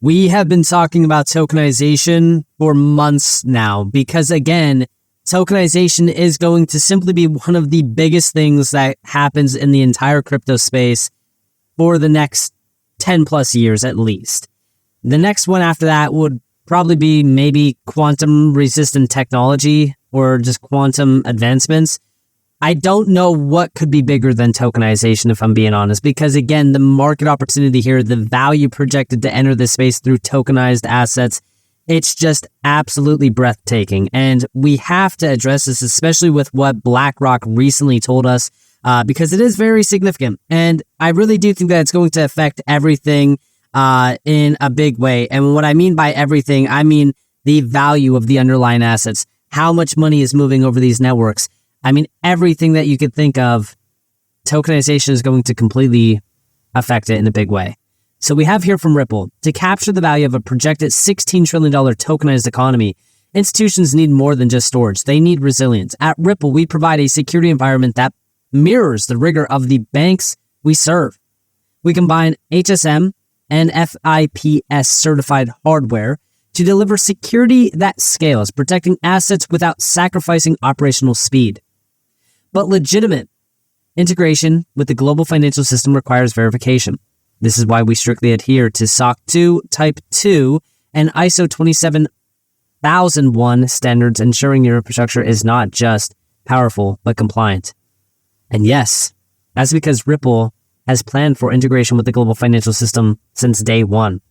We have been talking about tokenization for months now because, again, tokenization is going to simply be one of the biggest things that happens in the entire crypto space for the next 10 plus years at least. The next one after that would probably be maybe quantum resistant technology or just quantum advancements. I don't know what could be bigger than tokenization, if I'm being honest, because again, the market opportunity here, the value projected to enter this space through tokenized assets, it's just absolutely breathtaking. And we have to address this, especially with what BlackRock recently told us, because it is very significant. And I really do think that it's going to affect everything in a big way. And what I mean by everything, I mean the value of the underlying assets, how much money is moving over these networks. I mean, everything that you could think of, tokenization is going to completely affect it in a big way. So we have here from Ripple, to capture the value of a projected $16 trillion tokenized economy, institutions need more than just storage. They need resilience. At Ripple, we provide a security environment that mirrors the rigor of the banks we serve. We combine HSM and FIPS certified hardware to deliver security that scales, protecting assets without sacrificing operational speed. But legitimate integration with the global financial system requires verification. This is why we strictly adhere to SOC 2, Type 2, and ISO 27001 standards, ensuring your infrastructure is not just powerful, but compliant. And yes, that's because Ripple has planned for integration with the global financial system since day one.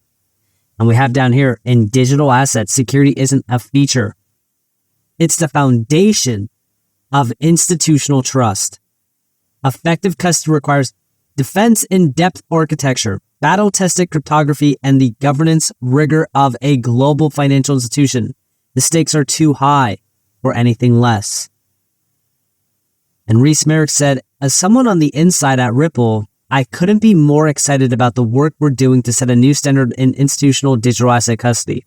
And we have down here, in digital assets, security isn't a feature. It's the foundation of institutional trust. Effective custody requires defense in depth architecture, battle-tested cryptography, and the governance rigor of a global financial institution. The stakes are too high for anything less. And Reese Merrick said, as someone on the inside at Ripple, I couldn't be more excited about the work we're doing to set a new standard in institutional digital asset custody.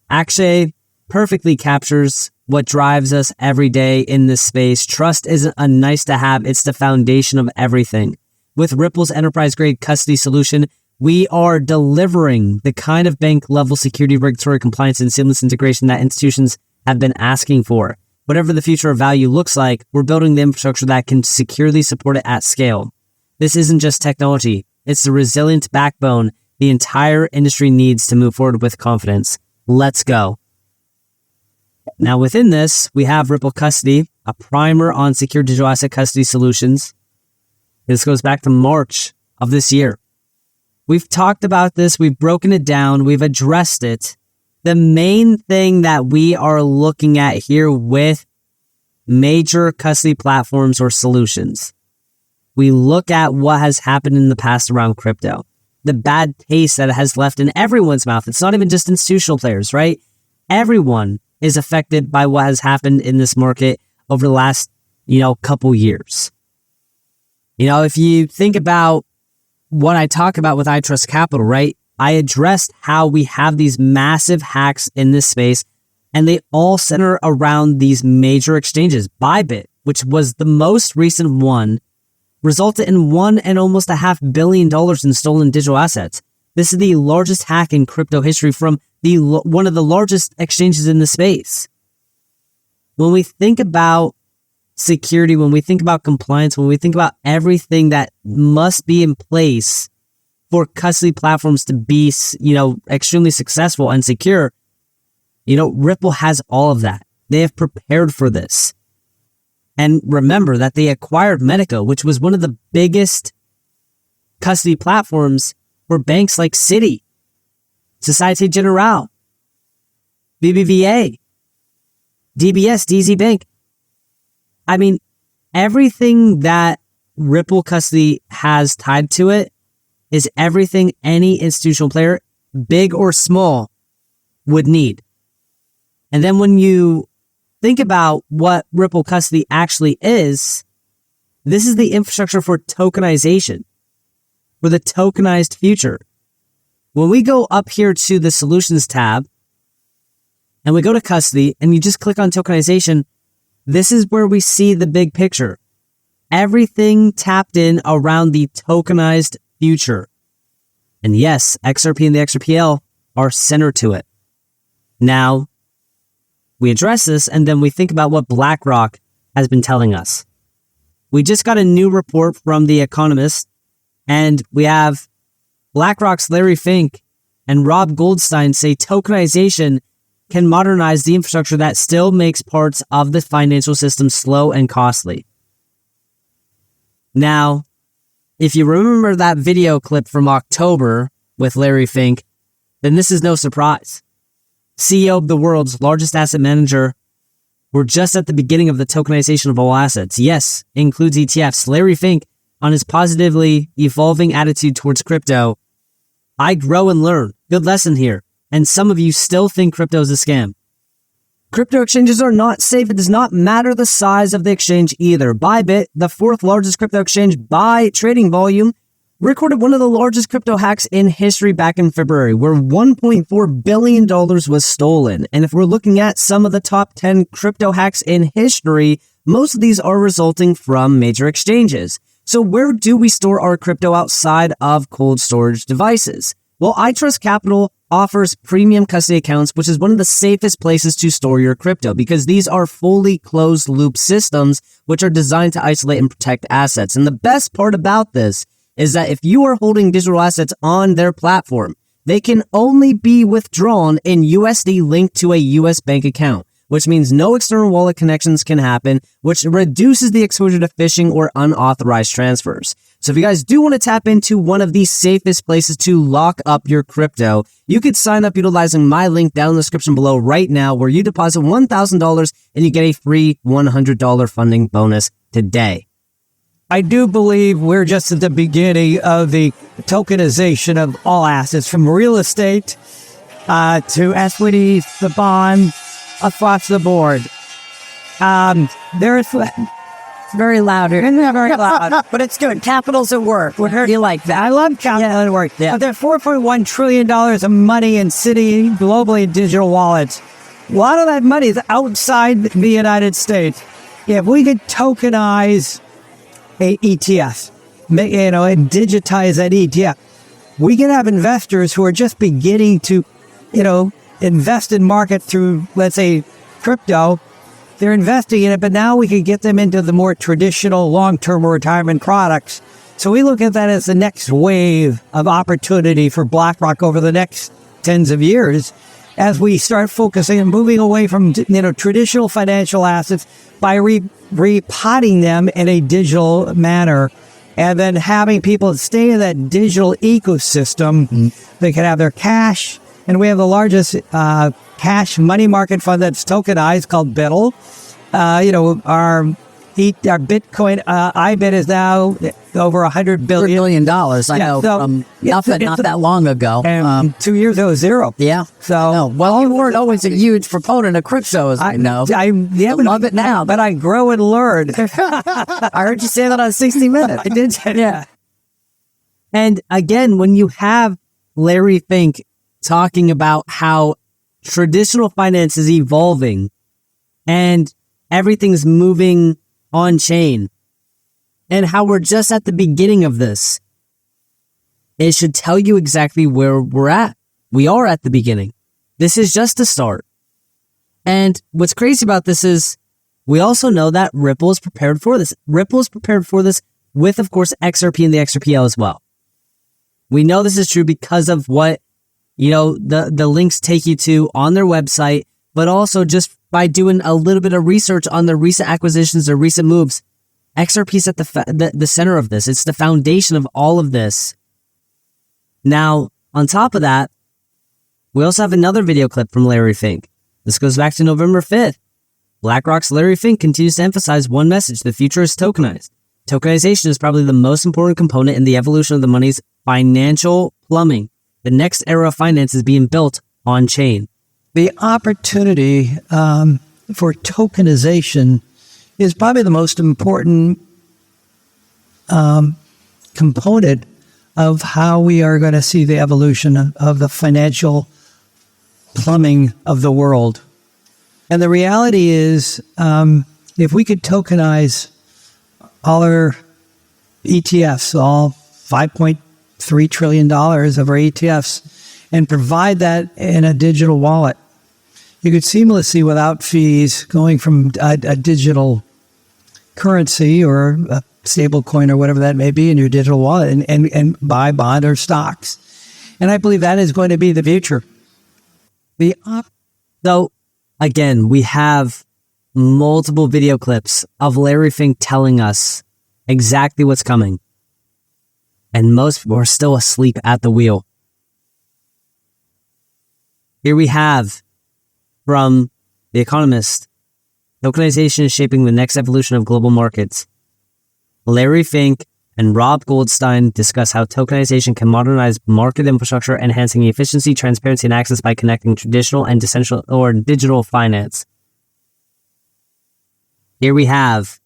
Akshay perfectly captures what drives us every day in this space. Trust isn't a nice to have, it's the foundation of everything. With Ripple's enterprise-grade custody solution, we are delivering the kind of bank-level security, regulatory compliance, and seamless integration that institutions have been asking for. Whatever the future of value looks like, we're building the infrastructure that can securely support it at scale. This isn't just technology, it's the resilient backbone the entire industry needs to move forward with confidence. Let's go. Now within this, we have Ripple Custody, a primer on secure digital asset custody solutions. This goes back to March of this year. We've talked about this, we've broken it down, we've addressed it. The main thing that we are looking at here with major custody platforms or solutions, we look at what has happened in the past around crypto, the bad taste that it has left in everyone's mouth. It's not even just institutional players, right? Everyone is affected by what has happened in this market over the last, couple years. If you think about what I talk about with I Trust Capital, right? I addressed how we have these massive hacks in this space, and they all center around these major exchanges. Bybit, which was the most recent one, resulted in $1.5 billion in stolen digital assets. This is the largest hack in crypto history from one of the largest exchanges in the space. When we think about security, when we think about compliance, when we think about everything that must be in place for custody platforms to be, extremely successful and secure, Ripple has all of that. They have prepared for this. And remember that they acquired Medico, which was one of the biggest custody platforms for banks like Citi, Societe Generale, BBVA, DBS, DZ Bank. I mean, everything that Ripple Custody has tied to it is everything any institutional player, big or small, would need. And then when you think about what Ripple Custody actually is, this is the infrastructure for tokenization, for the tokenized future. When we go up here to the Solutions tab, and we go to Custody, and you just click on Tokenization, this is where we see the big picture. Everything tapped in around the tokenized future. And yes, XRP and the XRPL are center to it. Now, we address this and then we think about what BlackRock has been telling us. We just got a new report from The Economist, and we have BlackRock's Larry Fink and Rob Goldstein say tokenization can modernize the infrastructure that still makes parts of the financial system slow and costly. Now, if you remember that video clip from October with Larry Fink, then this is no surprise. CEO of the world's largest asset manager, we're just at the beginning of the tokenization of all assets. Yes, includes ETFs. Larry Fink, on his positively evolving attitude towards crypto, I grow and learn. Good lesson here. And some of you still think crypto is a scam. Crypto exchanges are not safe. It does not matter the size of the exchange either. Bybit, the fourth largest crypto exchange by trading volume, recorded one of the largest crypto hacks in history back in February, where $1.4 billion was stolen. And if we're looking at some of the top 10 crypto hacks in history, most of these are resulting from major exchanges. So where do we store our crypto outside of cold storage devices? Well, iTrust Capital offers premium custody accounts, which is one of the safest places to store your crypto because these are fully closed loop systems, which are designed to isolate and protect assets. And the best part about this is that if you are holding digital assets on their platform, they can only be withdrawn in USD linked to a US bank account, which means no external wallet connections can happen, which reduces the exposure to phishing or unauthorized transfers. So if you guys do want to tap into one of the safest places to lock up your crypto, you could sign up utilizing my link down in the description below right now, where you deposit $1,000 and you get a free $100 funding bonus today. I do believe we're just at the beginning of the tokenization of all assets, from real estate to equities, the bonds, across the board. There's very loud here. It's very loud, but it's good. Capital's at work. What do you like that? I love capital at work. Yeah. But there's $4.1 trillion of money in sitting globally in digital wallets. A lot of that money is outside the United States. If we could tokenize a ETF, and digitize that ETF, we can have investors who are just beginning to, invest in market through, let's say, crypto. They're investing in it, but now we can get them into the more traditional long-term retirement products. So we look at that as the next wave of opportunity for BlackRock over the next tens of years as we start focusing and moving away from, traditional financial assets by repotting them in a digital manner, and then having people stay in that digital ecosystem. They can have their cash, and we have the largest cash money market fund that's tokenized called BITL. Our Bitcoin IBIT is now over $100 billion. I know, from not that long ago. And 2 years ago, zero. Yeah. So, well, you weren't always a huge proponent of crypto, as I know. I love it now, but I grow and learn. I heard you say that on 60 Minutes. I did. Yeah. And again, when you have Larry Fink talking about how traditional finance is evolving and everything's moving on chain, and how we're just at the beginning of this, it should tell you exactly where we're at. We are at the beginning. This is just a start. And what's crazy about this is we also know that Ripple is prepared for this. Ripple is prepared for this with, of course, XRP and the XRPL as well. We know this is true because of what, the links take you to on their website, but also just by doing a little bit of research on the recent acquisitions or recent moves. XRP is at the center of this. It's the foundation of all of this. Now, on top of that, we also have another video clip from Larry Fink. This goes back to November 5th. BlackRock's Larry Fink continues to emphasize one message: the future is tokenized. Tokenization is probably the most important component in the evolution of the money's financial plumbing. The next era of finance is being built on chain. The opportunity for tokenization is probably the most important component of how we are going to see the evolution of the financial plumbing of the world. And the reality is, if we could tokenize all our ETFs, all 5.6 $3 trillion of our ETFs and provide that in a digital wallet. You could seamlessly, without fees, going from a digital currency or a stable coin or whatever that may be in your digital wallet and buy bond or stocks. And I believe that is going to be the future. So, again, we have multiple video clips of Larry Fink telling us exactly what's coming. And most people are still asleep at the wheel. Here we have from The Economist, tokenization is shaping the next evolution of global markets. Larry Fink and Rob Goldstein discuss how tokenization can modernize market infrastructure, enhancing efficiency, transparency, and access by connecting traditional and decentralized or digital finance. Here we have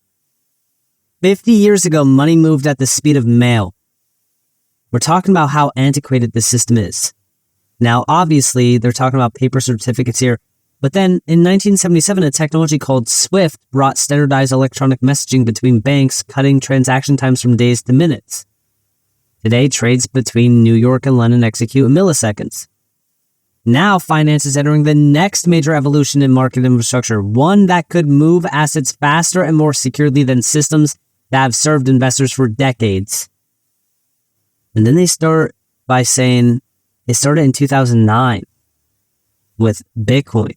50 years ago, money moved at the speed of mail. We're talking about how antiquated this system is. Now, obviously, they're talking about paper certificates here. But then in 1977, a technology called SWIFT brought standardized electronic messaging between banks, cutting transaction times from days to minutes. Today, trades between New York and London execute in milliseconds. Now, finance is entering the next major evolution in market infrastructure, one that could move assets faster and more securely than systems that have served investors for decades. And then they start by saying it started in 2009 with Bitcoin.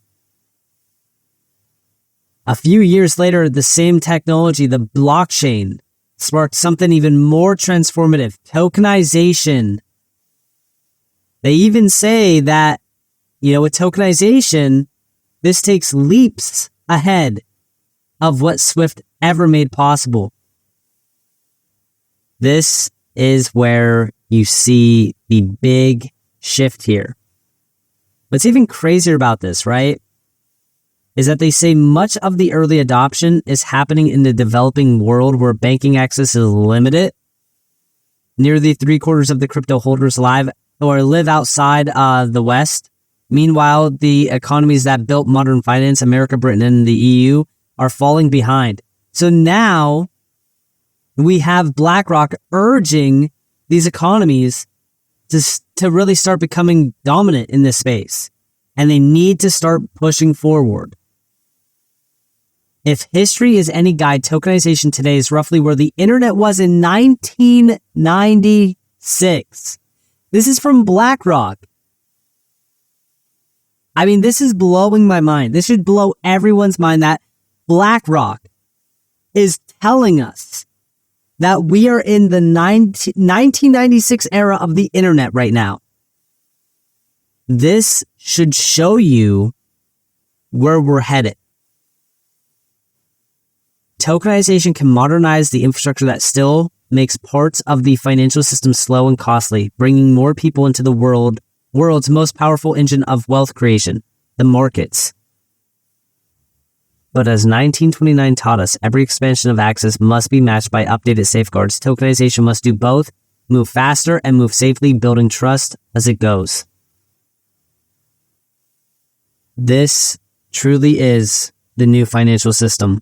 A few years later, the same technology, the blockchain, sparked something even more transformative, tokenization. They even say that, with tokenization, this takes leaps ahead of what SWIFT ever made possible. This is where you see the big shift here. What's even crazier about this, right, is that they say much of the early adoption is happening in the developing world where banking access is limited. Nearly 3/4 of the crypto holders live outside the West. Meanwhile, the economies that built modern finance, America, Britain, and the EU, are falling behind. So now we have BlackRock urging these economies to really start becoming dominant in this space. And they need to start pushing forward. If history is any guide, tokenization today is roughly where the internet was in 1996. This is from BlackRock. I mean, this is blowing my mind. This should blow everyone's mind that BlackRock is telling us that we are in the 1996 era of the internet right now. This should show you where we're headed. Tokenization can modernize the infrastructure that still makes parts of the financial system slow and costly, bringing more people into the world's most powerful engine of wealth creation, the markets. But as 1929 taught us, every expansion of access must be matched by updated safeguards. Tokenization must do both, move faster and move safely, building trust as it goes. This truly is the new financial system.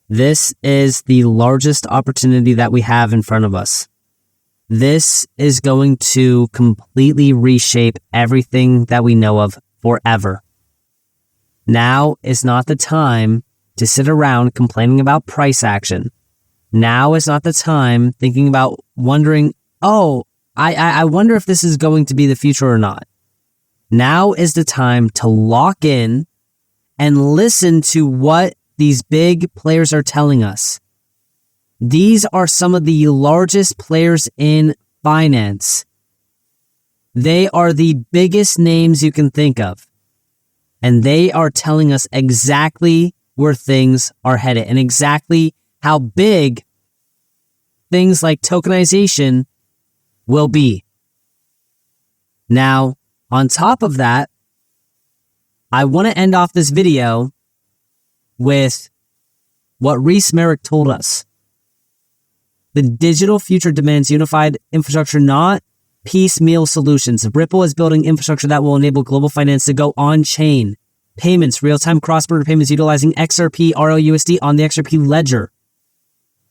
This is the largest opportunity that we have in front of us. This is going to completely reshape everything that we know of forever. Now is not the time to sit around complaining about price action. Now is not the time thinking about wondering, I wonder if this is going to be the future or not. Now is the time to lock in and listen to what these big players are telling us. These are some of the largest players in finance. They are the biggest names you can think of. And they are telling us exactly where things are headed and exactly how big things like tokenization will be. Now, on top of that, I want to end off this video with what Reese Merrick told us. The digital future demands unified infrastructure, not piecemeal solutions. Ripple is building infrastructure that will enable global finance to go on-chain. Payments, real-time cross-border payments utilizing XRP, RLUSD on the XRP ledger.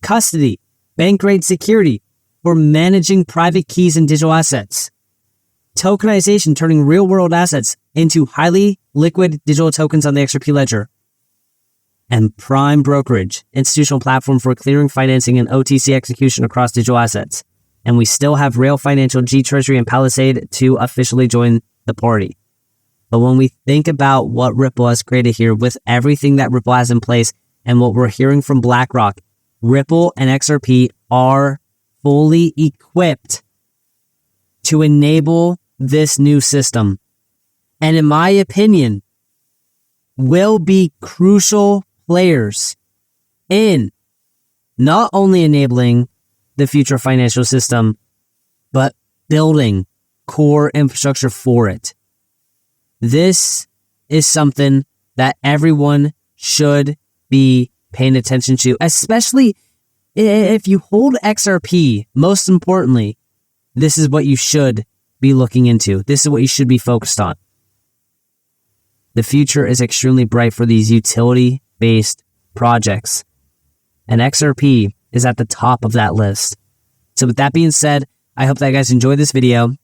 Custody, bank-grade security, for managing private keys and digital assets. Tokenization, turning real-world assets into highly liquid digital tokens on the XRP ledger. And Prime Brokerage, institutional platform for clearing, financing, and OTC execution across digital assets. And we still have Rail Financial, G Treasury, and Palisade to officially join the party. But when we think about what Ripple has created here with everything that Ripple has in place and what we're hearing from BlackRock, Ripple and XRP are fully equipped to enable this new system. And in my opinion, will be crucial players in not only enabling the future financial system, but building core infrastructure for it. This is something that everyone should be paying attention to, especially if you hold XRP. Most importantly, this is what you should be looking into. This is what you should be focused on. The future is extremely bright for these utility-based projects, and XRP is at the top of that list. So with that being said, I hope that you guys enjoyed this video.